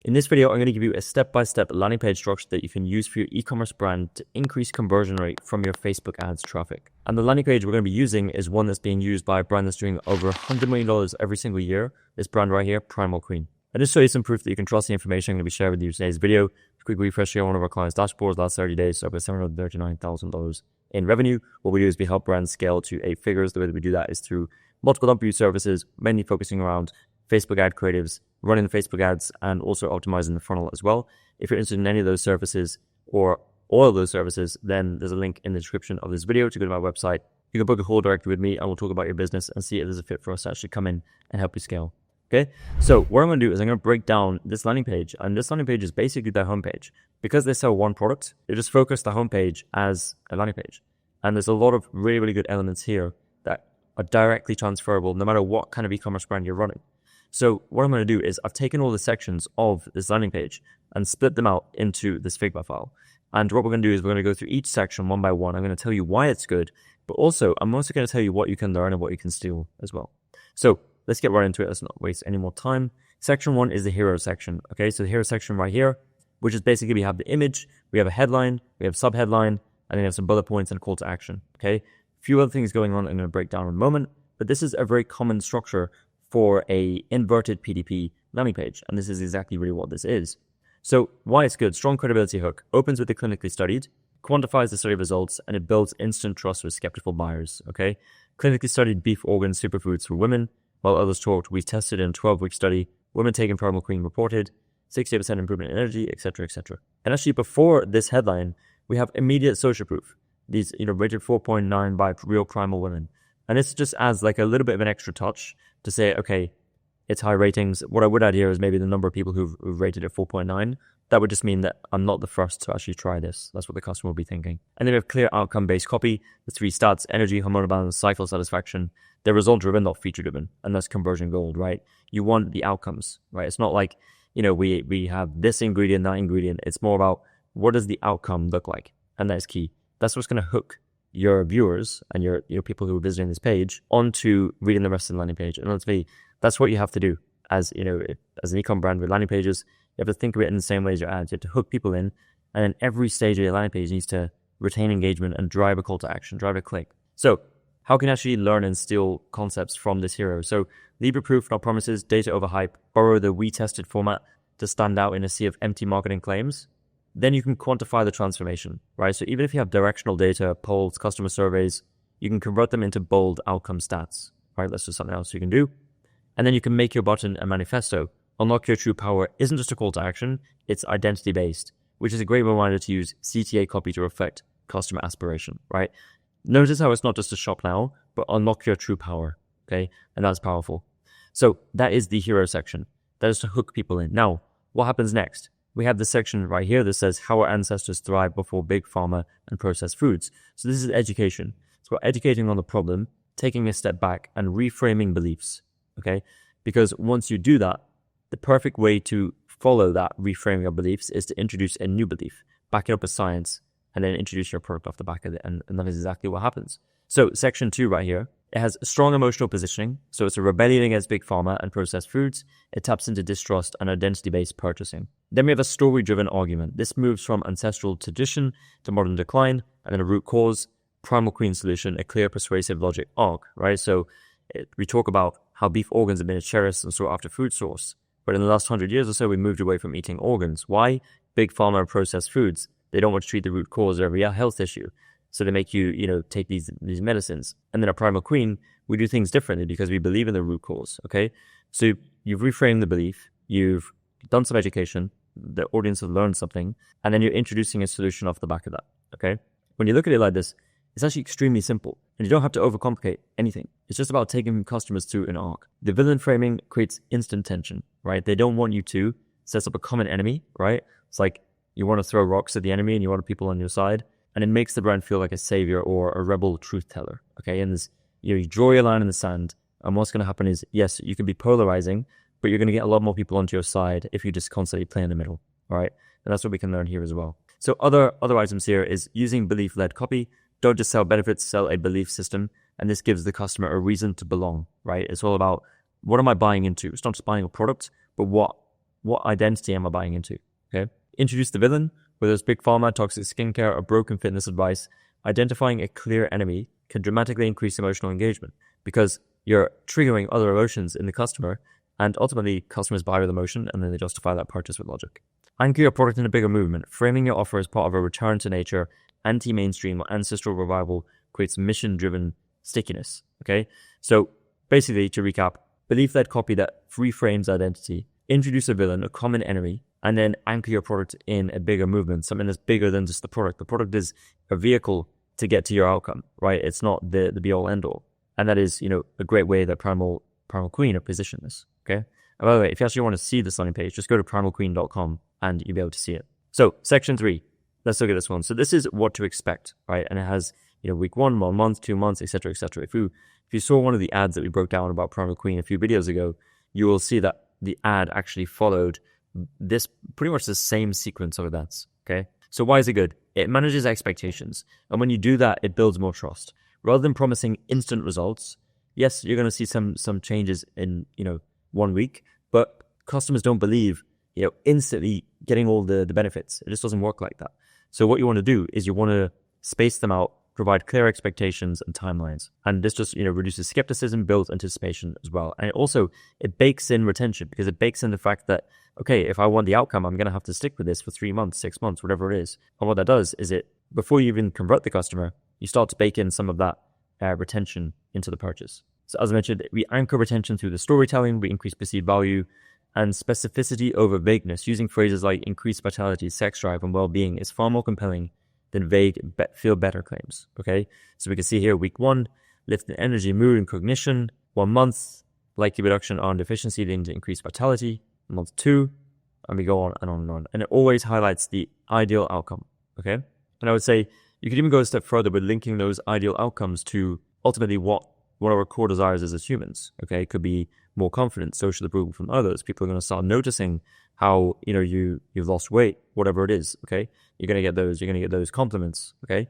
In this video, I'm going to give you a step-by-step landing page structure that you can use for your e-commerce brand to increase conversion rate from your Facebook ads traffic. And the landing page we're going to be using is one that's being used by a brand that's doing over $100 million every single year. This brand right here, Primal Queen. And just show you some proof that you can trust the information I'm going to be sharing with you in today's video. Quick refresh here on one of our clients' dashboards last 30 days, so over $739,000 in revenue. What we do is we help brands scale to 8 figures. The way that we do that is through multiple dump services, mainly focusing around Facebook ad creatives, running the Facebook ads, and also optimizing the funnel as well. If you're interested in any of those services or all of those services, then there's a link in the description of this video to go to my website. You can book a call directly with me and we'll talk about your business and see if there's a fit for us to actually come in and help you scale. Okay, so what I'm going to do is I'm going to break down this landing page, and this landing page is basically their homepage. Because they sell one product, they just focus the homepage as a landing page. And there's a lot of really, really good elements here that are directly transferable no matter what kind of e-commerce brand you're running. So what I'm going to do is I've taken all the sections of this landing page and split them out into this Figma file. And what we're going to do is we're going to go through each section one by one. I'm going to tell you why it's good, but also I'm also going to tell you what you can learn and what you can steal as well. So let's get right into it. Let's not waste any more time. Section 1 is the hero section. Okay, so the hero section right here, which is basically we have the image, we have a headline, we have a subheadline, and then we have some bullet points and a call to action. Okay, a few other things going on I'm going to break down in a moment, but this is a very common structure for a inverted PDP landing page, and this is exactly really what this is. So why it's good: strong credibility hook, opens with the clinically studied, quantifies the study results, and it builds instant trust with skeptical buyers. Okay, clinically studied beef organ superfoods for women. While others talked, we tested in a 12-week study. Women taking Primal Queen reported 68% improvement in energy, etc., etc. And actually, before this headline, we have immediate social proof. These, rated 4.9 by real primal women. And this just adds like a little bit of an extra touch to say, okay, it's high ratings. What I would add here is maybe the number of people who've rated it 4.9. That would just mean that I'm not the first to actually try this. That's what the customer will be thinking. And then we have clear outcome-based copy, the 3 stats: energy, hormonal balance, cycle satisfaction. They're result-driven, not feature-driven. And that's conversion gold, right? You want the outcomes, right? It's not like, we have this ingredient, that ingredient. It's more about what does the outcome look like? And that is key. That's what's going to hook your viewers and your people who are visiting this page onto reading the rest of the landing page. And honestly, that's what you have to do as an e-com brand with landing pages. You have to think of it in the same way as your ads. You have to hook people in, and then every stage of your landing page needs to retain engagement and drive a call to action, drive a click. So how can you actually learn and steal concepts from this hero? So leave your proof, not promises, data over hype, borrow the we tested format to stand out in a sea of empty marketing claims. Then you can quantify the transformation, right? So even if you have directional data, polls, customer surveys, you can convert them into bold outcome stats, right? That's just something else you can do. And then you can make your button a manifesto. Unlock your true power isn't just a call to action, it's identity-based, which is a great reminder to use CTA copy to reflect customer aspiration, right? Notice how it's not just a shop now, but unlock your true power, okay? And that's powerful. So that is the hero section. That is to hook people in. Now, what happens next? We have the section right here that says how our ancestors thrived before big pharma and processed foods. So this is education. So we're educating on the problem, taking a step back and reframing beliefs, okay? Because once you do that, the perfect way to follow that reframing of beliefs is to introduce a new belief, back it up with science, and then introduce your product off the back of it. And that is exactly what happens. So section 2 right here, it has strong emotional positioning. So it's a rebellion against big pharma and processed foods. It taps into distrust and identity-based purchasing. Then we have a story-driven argument. This moves from ancestral tradition to modern decline, and then a root cause, Primal Queen solution, a clear persuasive logic arc, right? So we talk about how beef organs have been a cherished and sought after food source. But in the last 100 years or so, we moved away from eating organs. Why? Big pharma and processed foods. They don't want to treat the root cause of every health issue. So they make you, take these medicines. And then at Primal Queen, we do things differently because we believe in the root cause, okay? So you've reframed the belief, you've done some education, the audience has learned something, and then you're introducing a solution off the back of that, okay? When you look at it like this, it's actually extremely simple, and you don't have to overcomplicate anything. It's just about taking customers through an arc. The villain framing creates instant tension, right? They don't want you to set up a common enemy, right? It's like you want to throw rocks at the enemy and you want people on your side, and it makes the brand feel like a savior or a rebel truth teller, okay? And this, you draw your line in the sand, and what's going to happen is, yes, you can be polarizing, but you're going to get a lot more people onto your side if you just constantly play in the middle, all right? And that's what we can learn here as well. So other items here is using belief-led copy. Don't just sell benefits, sell a belief system. And this gives the customer a reason to belong, right? It's all about, what am I buying into? It's not just buying a product, but what what identity am I buying into? Okay. Introduce the villain, whether it's big pharma, toxic skincare, or broken fitness advice. Identifying a clear enemy can dramatically increase emotional engagement because you're triggering other emotions in the customer, and ultimately customers buy with emotion and then they justify that purchase with logic. Anchor your product in a bigger movement. Framing your offer as part of a return to nature, anti-mainstream, or ancestral revival creates mission-driven stickiness. Okay, so basically, to recap, belief-led copy that reframes identity, introduce a villain, a common enemy, and then anchor your product in a bigger movement, something that's bigger than just the product. The product is a vehicle to get to your outcome, right? It's not the be-all, end-all. And that is, a great way that Primal Queen have positioned this, okay? And by the way, if you actually want to see this landing page, just go to primalqueen.com and you'll be able to see it. So, section 3, let's look at this one. So this is what to expect, right? And it has, week 1 month, 2 months, etc., etc. If you saw one of the ads that we broke down about Primal Queen a few videos ago, you will see that the ad actually followed this pretty much the same sequence of events, okay? So why is it good? It manages expectations. And when you do that, it builds more trust. Rather than promising instant results, yes, you're going to see some changes in, 1 week, but customers don't believe, instantly getting all the benefits. It just doesn't work like that. So what you want to do is you want to space them out, provide clear expectations and timelines. And this just, reduces skepticism, builds anticipation as well. And it bakes in retention because it bakes in the fact that, okay, if I want the outcome, I'm going to have to stick with this for 3 months, 6 months, whatever it is. And what that does is before you even convert the customer, you start to bake in some of that retention into the purchase. So as I mentioned, we anchor retention through the storytelling, we increase perceived value, and specificity over vagueness. Using phrases like increased vitality, sex drive, and well-being is far more compelling than vague feel better claims, okay? So we can see here, week 1, lift in energy, mood, and cognition. 1 month, likely reduction on deficiency leading to increased vitality. Month 2, and we go on and on and on. And it always highlights the ideal outcome, okay? And I would say you could even go a step further with linking those ideal outcomes to ultimately what our core desires is as humans, okay? It could be more confidence, social approval from others. People are going to start noticing how, you've lost weight, whatever it is, okay? You're going to get those compliments, okay?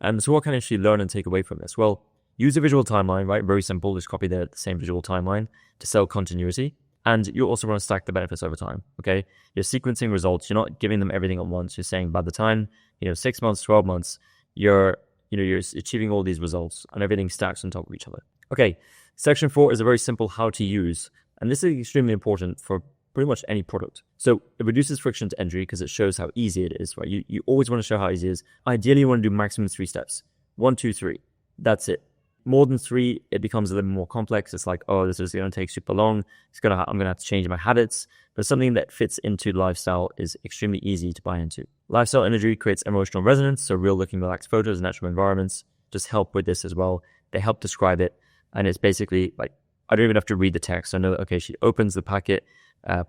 And so what can I actually learn and take away from this? Well, use a visual timeline, right? Very simple. Just copy the same visual timeline to sell continuity. And you also want to stack the benefits over time, okay? You're sequencing results. You're not giving them everything at once. You're saying by the time, 6 months, 12 months, you're achieving all these results and everything stacks on top of each other. Okay, section 4 is a very simple how to use. And this is extremely important for pretty much any product. So it reduces friction to entry because it shows how easy it is, right? You always want to show how easy it is. Ideally, you want to do maximum 3 steps. 1, 2, 3. That's it. More than 3, it becomes a little more complex. It's like, oh, this is going to take super long. I'm going to have to change my habits. But something that fits into lifestyle is extremely easy to buy into. Lifestyle imagery creates emotional resonance. So real looking relaxed photos and natural environments just help with this as well. They help describe it. And it's basically like, I don't even have to read the text. I know, okay, she opens the packet,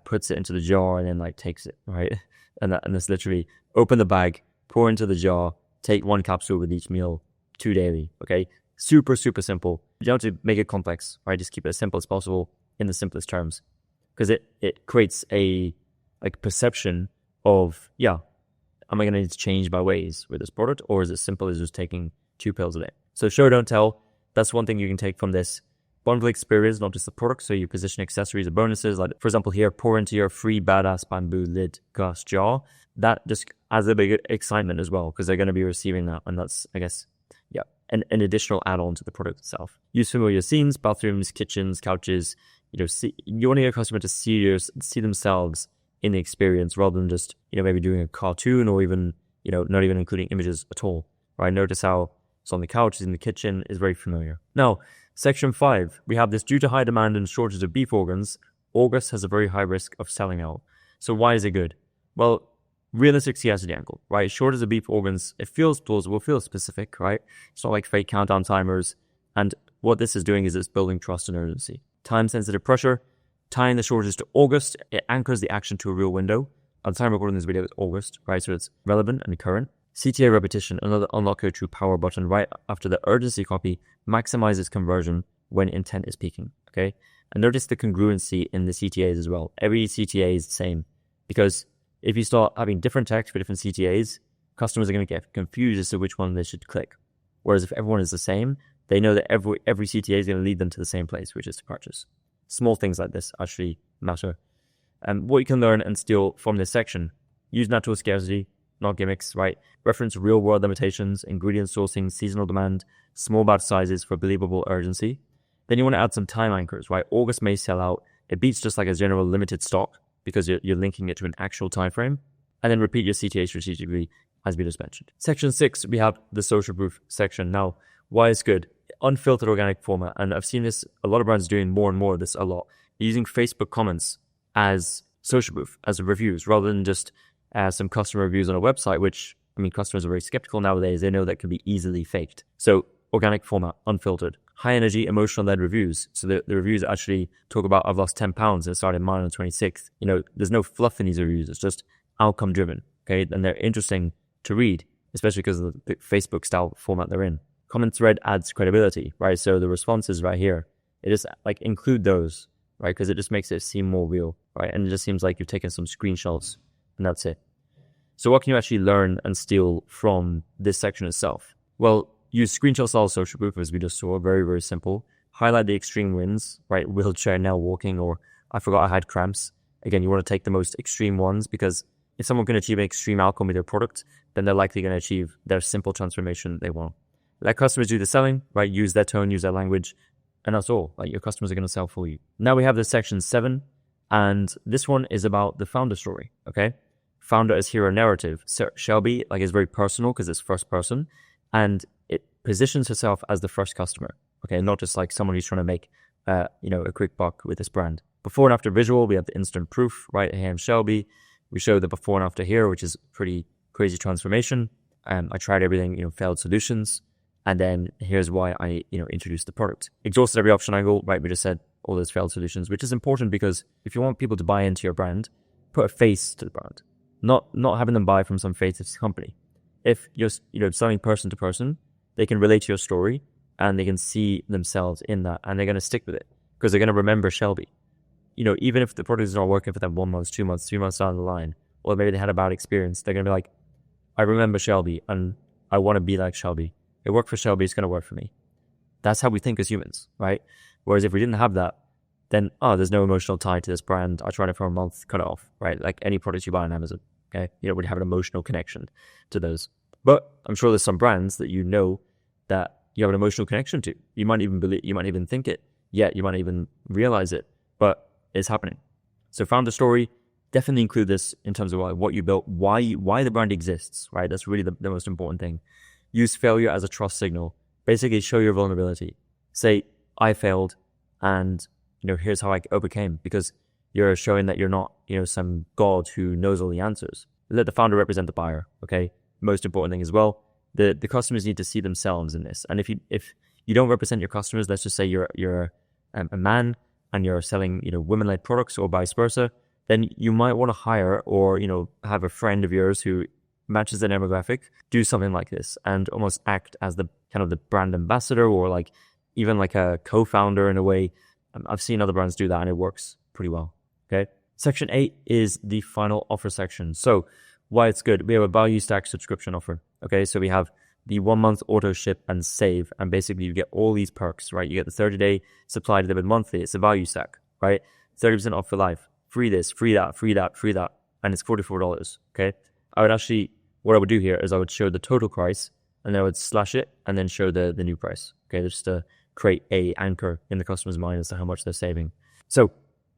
puts it into the jar and then takes it, right? And that's literally open the bag, pour into the jar, take 1 capsule with each meal, 2 daily, okay? Super, super simple. You don't have to make it complex, right? Just keep it as simple as possible in the simplest terms. Because it creates a perception of, am I going to need to change my ways with this product? Or is it simple as just taking 2 pills a day? So show, don't tell. That's one thing you can take from this. Bundle experience, not just the product. So you position accessories or bonuses. Like, for example, here, pour into your free badass bamboo lid glass jar. That just adds a big excitement as well because they're going to be receiving that. And that's, I guess, an additional add-on to the product itself. Use familiar scenes, bathrooms, kitchens, couches. You want your customer to see themselves in the experience rather than just, maybe doing a cartoon or even, not even including images at all. Right? Notice how it's on the couch, it's in the kitchen, is very familiar. Now, section 5, we have this: due to high demand and shortage of beef organs, August has a very high risk of selling out. So why is it good? Well, realistic scarcity angle, right? Shortage of beef organs, it feels plausible, feels specific, right? It's not like fake countdown timers. And what this is doing is it's building trust and urgency. Time-sensitive pressure, tying the shortage to August, it anchors the action to a real window. At the time of recording this video, it's August, right? So it's relevant and current. CTA repetition, another unlock your true power button right after the urgency copy, maximizes conversion when intent is peaking, okay? And notice the congruency in the CTAs as well. Every CTA is the same because if you start having different text for different CTAs, customers are going to get confused as to which one they should click. Whereas if everyone is the same, they know that every CTA is going to lead them to the same place, which is to purchase. Small things like this actually matter. What you can learn and steal from this section: use natural scarcity, not gimmicks, right? Reference real-world limitations, ingredient sourcing, seasonal demand, small batch sizes for believable urgency. Then you want to add some time anchors, right? August may sell out. It beats just like a general limited stock because you're linking it to an actual time frame. And then repeat your CTA strategically, as we just mentioned. Section 6, we have the social proof section. Now, why it's good? Unfiltered organic format. And I've seen this, a lot of brands doing more and more of this a lot. Using Facebook comments as social proof, as reviews, rather than just some customer reviews on a website, which, I mean, customers are very skeptical nowadays. They know that can be easily faked. So organic format, unfiltered. High energy, emotional-led reviews. So the reviews actually talk about, I've lost 10 pounds and started mine on the 26th. You know, there's no fluff in these reviews. It's just outcome driven, okay? And they're interesting to read, especially because of the Facebook style format they're in. Comment thread adds credibility, right? So the responses right here, it just like include those, right? Because it just makes it seem more real, right? And it just seems like you've taken some screenshots and that's it. So what can you actually learn and steal from this section itself? Well, use screenshot style social proof, as we just saw, very, very simple. Highlight the extreme wins, right? Wheelchair, now walking, or I forgot I had cramps. Again, you want to take the most extreme ones because if someone can achieve an extreme outcome with their product, then they're likely going to achieve their simple transformation they want. Let customers do the selling, right? Use their tone, use their language, and that's all. Like, your customers are going to sell for you. Now we have the section 7, and this one is about the founder story, okay? Founder as hero narrative. Shelby, like, is very personal because it's first person, and it positions herself as the first customer, okay? Not just like someone who's trying to make, a quick buck with this brand. Before and after visual, we have the instant proof, right? Hey, I'm Shelby. We show the before and after here, which is pretty crazy transformation. I tried everything, failed solutions. And then here's why I, introduced the product. Exhausted every option angle, right? We just said all those failed solutions, which is important because if you want people to buy into your brand, put a face to the brand, not having them buy from some faceless company. If you're, selling person to person, they can relate to your story and they can see themselves in that and they're going to stick with it because they're going to remember Shelby. Even if the product is not working for them 1 month, 2 months, 3 months down the line, or maybe they had a bad experience, they're going to be like, I remember Shelby and I want to be like Shelby. It worked for Shelby, it's going to work for me. That's how we think as humans, right? Whereas if we didn't have that, then, there's no emotional tie to this brand. I tried it for a month, cut it off, right? Like any product you buy on Amazon, okay? You don't really have an emotional connection to those. But I'm sure there's some brands that that you have an emotional connection to. You might even think it, yet you might even realize it, but it's happening. So founder story, definitely include this in terms of what you built, why the brand exists, right? That's really the most important thing. Use failure as a trust signal. Basically, show your vulnerability. Say, I failed, and here's how I overcame, because you're showing that you're not, some god who knows all the answers. Let the founder represent the buyer. Okay, most important thing as well. The customers need to see themselves in this. And if you don't represent your customers, let's just say you're a man and you're selling women-led products or vice versa, then you might want to hire or have a friend of yours who matches the demographic, do something like this and almost act as the kind of the brand ambassador or even like a co-founder in a way. I've seen other brands do that and it works pretty well. Okay. Section 8 is the final offer section. So why it's good, we have a value stack subscription offer. Okay. So we have the 1 month auto ship and save, and basically you get all these perks, right? You get the 30-day supply delivered monthly. It's a value stack, right? 30% off for life, free this, free that, free that, free that. And it's $44. Okay. What I would do here is I would show the total price and then I would slash it and then show the new price. Okay, just to create a anchor in the customer's mind as to how much they're saving. So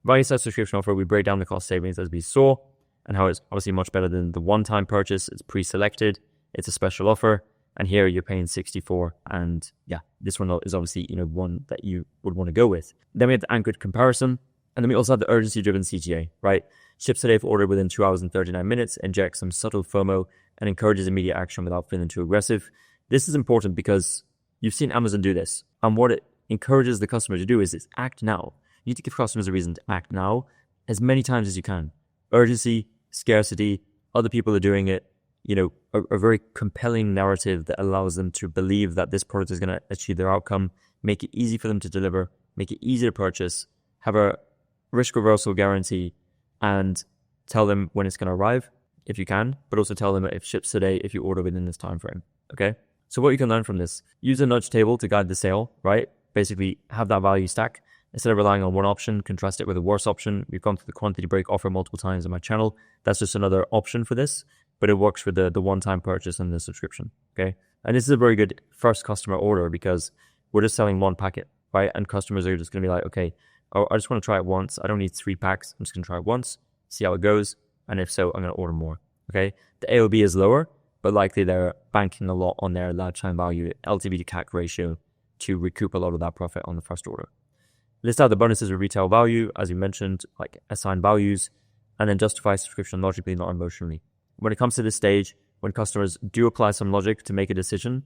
value set subscription offer, we break down the cost savings as we saw and how it's obviously much better than the one-time purchase. It's pre-selected, it's a special offer, and here you're paying $64. And yeah, this one is obviously one that you would want to go with. Then we have the anchored comparison, and then we also have the urgency-driven CTA, right? Ships today if ordered within 2 hours and 39 minutes, injects some subtle FOMO, and encourages immediate action without feeling too aggressive. This is important because you've seen Amazon do this. And what it encourages the customer to do is act now. You need to give customers a reason to act now as many times as you can. Urgency, scarcity, other people are doing it, a very compelling narrative that allows them to believe that this product is going to achieve their outcome, make it easy for them to deliver, make it easy to purchase, have a risk reversal guarantee, and tell them when it's going to arrive, if you can, but also tell them if it ships today if you order within this time frame. Okay. So what you can learn from this, use a nudge table to guide the sale, right? Basically have that value stack. Instead of relying on one option, contrast it with a worse option. We've gone through the quantity break offer multiple times on my channel. That's just another option for this, but it works for the one-time purchase and the subscription, okay? And this is a very good first customer order because we're just selling one packet, right? And customers are just going to be like, okay, oh, I just want to try it once. I don't need 3 packs. I'm just going to try it once, see how it goes. And if so, I'm going to order more, okay? The AOV is lower, but likely they're banking a lot on their lifetime value, LTV to CAC ratio to recoup a lot of that profit on the first order. List out the bonuses with retail value, as you mentioned, like assign values, and then justify subscription logically, not emotionally. When it comes to this stage, when customers do apply some logic to make a decision,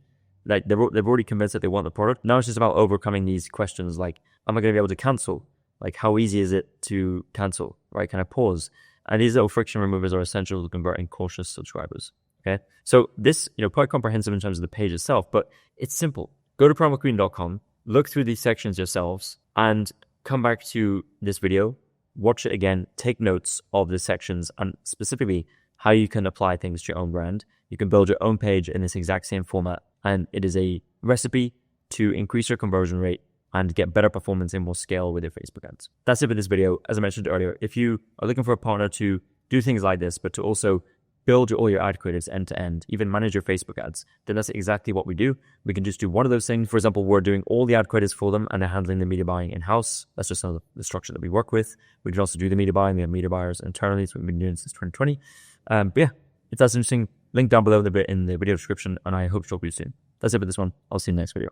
like they've already convinced that they want the product. Now it's just about overcoming these questions like, am I going to be able to cancel? Like, how easy is it to cancel, right? Can I pause? And these little friction removers are essential to converting cautious subscribers, okay? So this, quite comprehensive in terms of the page itself, but it's simple. Go to promoqueen.com, look through these sections yourselves, and come back to this video, watch it again, take notes of the sections, and specifically how you can apply things to your own brand. You can build your own page in this exact same format, and it is a recipe to increase your conversion rate and get better performance and more scale with your Facebook ads. That's it for this video. As I mentioned earlier, if you are looking for a partner to do things like this, but to also build all your ad creatives end to end, even manage your Facebook ads, then that's exactly what we do. We can just do one of those things. For example, we're doing all the ad creatives for them and they're handling the media buying in-house. That's just the structure that we work with. We can also do the media buying. We have media buyers internally, so we've been doing since 2020. But yeah, if that's interesting, link down below in the video description, and I hope to talk to you soon. That's it for this one. I'll see you in the next video.